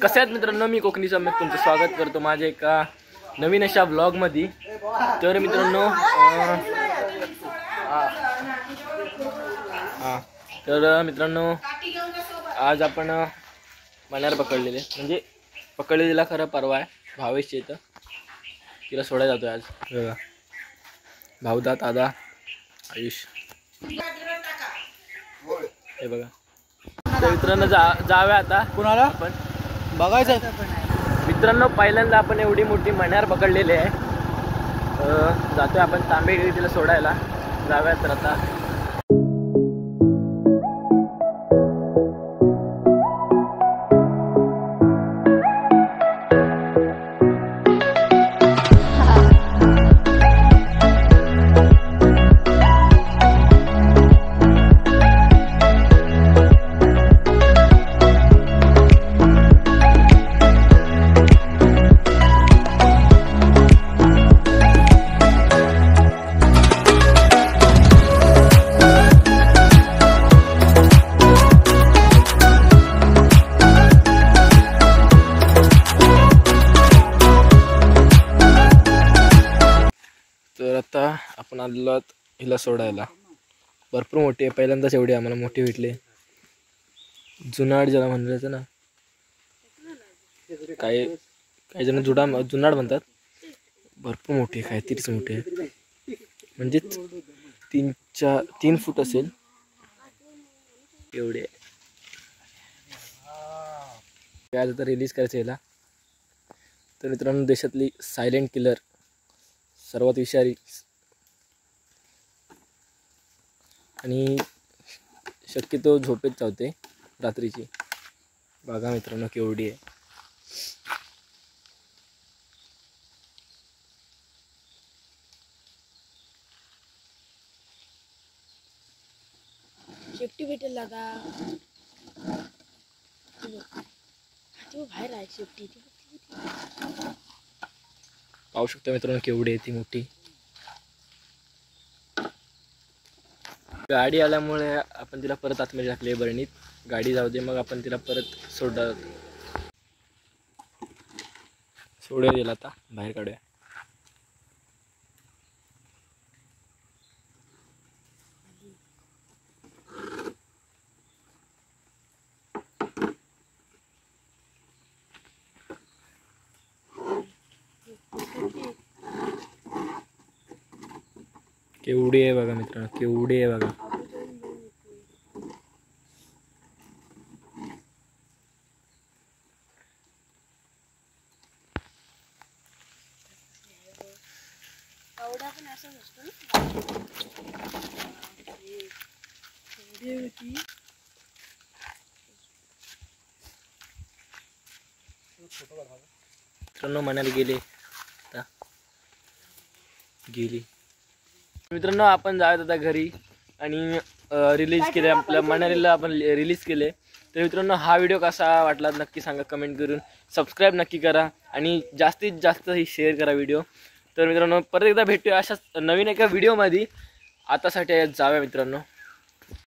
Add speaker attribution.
Speaker 1: कसे आहेत मित्रांनो, मी कोकणी सम्यक तुमचं स्वागत करतो माझ्या एका नवीन अशा व्लॉगमध्ये। तर मित्रांनो आज आपण मण्यार पकडलेले, म्हणजे पकडलेला खरं परवा आहे। भावेश येतं तिला सोडायला जातोय आज। बघा भाऊदा दादा आयुष हे बघा। तर मित्रांनो जाऊया आता कुणाला आपण बघायचं मित्रांनो। पहिल्यांदा आपण एवढी मोठी मण्यार पकडलेली आहे। जातोय आपण तांबेगिरी तिला सोडायला। जाऊया तर आता। तर आता आपण आलेलो आहोत हिला सोडायला। भरपूर मोठी आहे, पहिल्यांदाच एवढी आम्हाला मोठी भेटली। जुनाड ज्याला म्हणलं ना, काही जण जुनाड म्हणतात। भरपूर मोठी आहे, काहीतरीच मोठी आहे, म्हणजे 3 फूट असेल एवढे। आज आता रिलीज करायचं याला। तर मित्रांनो देशातली सायलेंट किलर, सर्वात विषारी आणि शक्यतो झोपेत चावते रात्रीची। बघा मित्रांनो केवढी आहे।
Speaker 2: शेपटी भेटेल लागा तू बाहेर आहे शेपटी।
Speaker 1: पाहू शकता मित्रांनो केवढी आहे ती मोठी। गाडी आल्यामुळे आपण तिला परत आतमध्ये टाकले बरणीत। गाडी जाऊ दे, मग आपण तिला परत सोडूया तिला आता बाहेर काढूया। केवढी आहे बघा मित्रांनो, केवढी आहे बघा। मित्रांनो मनाली गेली मित्रांनो। आपण जाऊयात आता घरी आणि रिलीज केले आपल्या मनालीला, आपण रिलीज केले। तर मित्रांनो हा व्हिडिओ कसा वाटला नक्की सांगा कमेंट करून। सबस्क्राईब नक्की करा आणि जास्तीत जास्त ही शेअर करा व्हिडिओ। तर मित्रांनो परत एकदा भेटूया अशाच नवीन एका व्हिडिओमध्ये। आतासाठी जाऊया मित्रांनो।